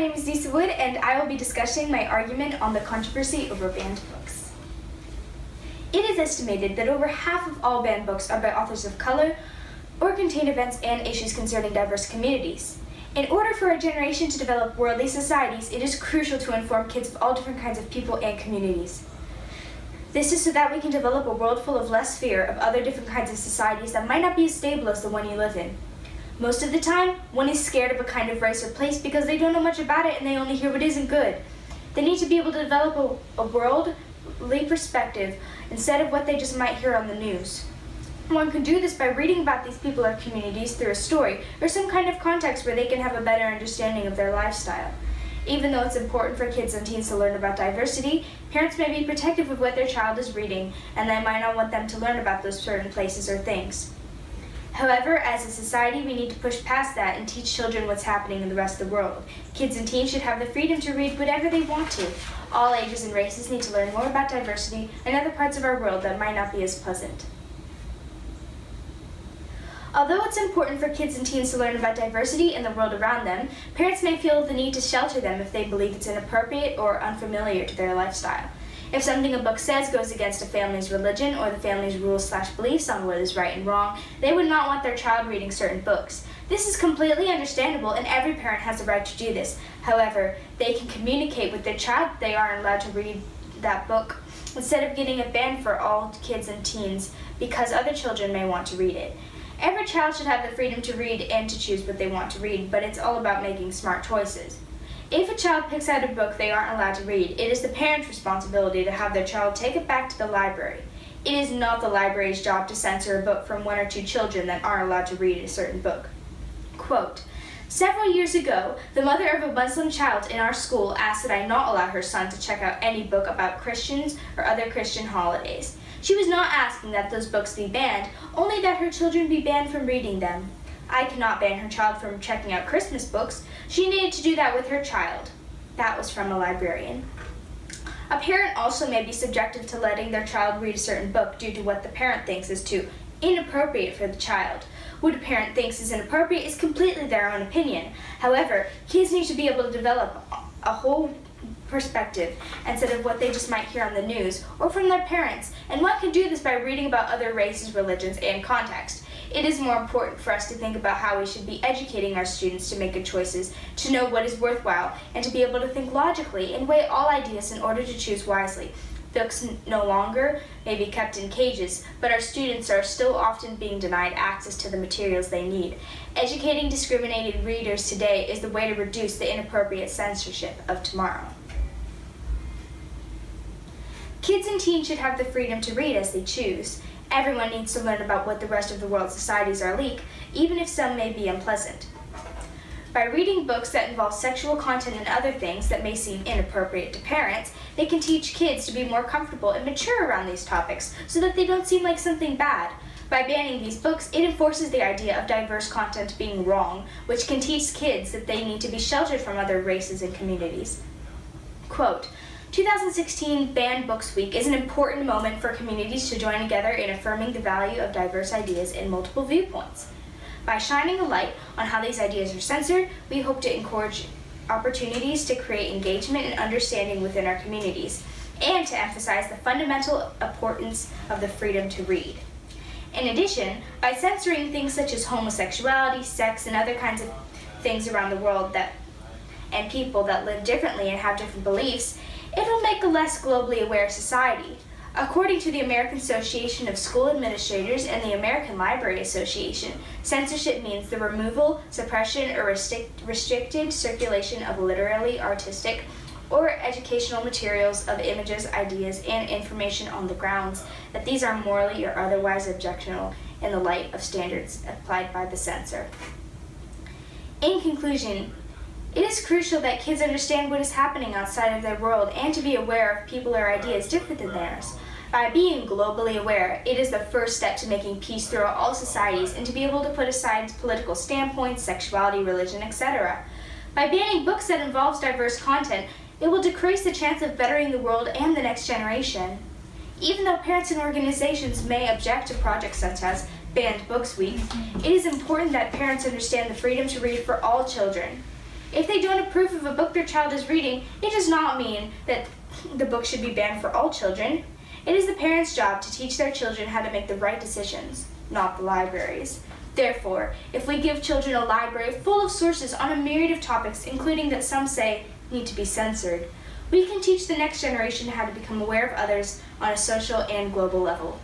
name is Lisa Wood, and I will be discussing my argument on the controversy over banned books. It is estimated that over half of all banned books are by authors of color or contain events and issues concerning diverse communities. In order for a generation to develop worldly societies, it is crucial to inform kids of all different kinds of people and communities. This is so that we can develop a world full of less fear of other different kinds of societies that might not be as stable as the one you live in. Most of the time, one is scared of a kind of race or place because they don't know much about it and they only hear what isn't good. They need to be able to develop a worldly perspective instead of what they just might hear on the news. One can do this by reading about these people or communities through a story or some kind of context where they can have a better understanding of their lifestyle. Even though it's important for kids and teens to learn about diversity, parents may be protective of what their child is reading, and they might not want them to learn about those certain places or things. However, as a society, we need to push past that and teach children what's happening in the rest of the world. Kids and teens should have the freedom to read whatever they want to. All ages and races need to learn more about diversity and other parts of our world that might not be as pleasant. Although it's important for kids and teens to learn about diversity and the world around them, parents may feel the need to shelter them if they believe it's inappropriate or unfamiliar to their lifestyle. If something a book says goes against a family's religion or the family's rules/beliefs on what is right and wrong, they would not want their child reading certain books. This is completely understandable, and every parent has the right to do this. However, they can communicate with their child that they aren't allowed to read that book instead of getting it banned for all kids and teens because other children may want to read it. Every child should have the freedom to read and to choose what they want to read, but it's all about making smart choices. If a child picks out a book they aren't allowed to read, it is the parent's responsibility to have their child take it back to the library. It is not the library's job to censor a book from one or two children that aren't allowed to read a certain book. Quote, "Several years ago, the mother of a Muslim child in our school asked that I not allow her son to check out any book about Christians or other Christian holidays. She was not asking that those books be banned, only that her children be banned from reading them. I cannot ban her child from checking out Christmas books. She needed to do that with her child." That was from a librarian. A parent also may be subjected to letting their child read a certain book due to what the parent thinks is too inappropriate for the child. What a parent thinks is inappropriate is completely their own opinion. However, kids need to be able to develop a whole perspective instead of what they just might hear on the news or from their parents, and one can do this by reading about other races, religions, and context. It is more important for us to think about how we should be educating our students to make good choices, to know what is worthwhile, and to be able to think logically and weigh all ideas in order to choose wisely. Books no longer may be kept in cages, but our students are still often being denied access to the materials they need. Educating discriminated readers today is the way to reduce the inappropriate censorship of tomorrow. Kids and teens should have the freedom to read as they choose. Everyone needs to learn about what the rest of the world's societies are like, even if some may be unpleasant. By reading books that involve sexual content and other things that may seem inappropriate to parents, they can teach kids to be more comfortable and mature around these topics so that they don't seem like something bad. By banning these books, it enforces the idea of diverse content being wrong, which can teach kids that they need to be sheltered from other races and communities. Quote, 2016 Banned Books Week is an important moment for communities to join together in affirming the value of diverse ideas and multiple viewpoints. By shining a light on how these ideas are censored, we hope to encourage opportunities to create engagement and understanding within our communities, and to emphasize the fundamental importance of the freedom to read. In addition, by censoring things such as homosexuality, sex, and other kinds of things around the world and people that live differently and have different beliefs, it will make a less globally aware society. According to the American Association of School Administrators and the American Library Association, censorship means the removal, suppression, or restricted circulation of literary, artistic, or educational materials of images, ideas, and information on the grounds that these are morally or otherwise objectionable in the light of standards applied by the censor. In conclusion, it is crucial that kids understand what is happening outside of their world and to be aware of people or ideas different than theirs. By being globally aware, it is the first step to making peace throughout all societies and to be able to put aside political standpoints, sexuality, religion, etc. By banning books that involve diverse content, it will decrease the chance of bettering the world and the next generation. Even though parents and organizations may object to projects such as Banned Books Week, it is important that parents understand the freedom to read for all children. If they don't approve of a book their child is reading, it does not mean that the book should be banned for all children. It is the parents' job to teach their children how to make the right decisions, not the libraries. Therefore, if we give children a library full of sources on a myriad of topics, including that some say need to be censored, we can teach the next generation how to become aware of others on a social and global level.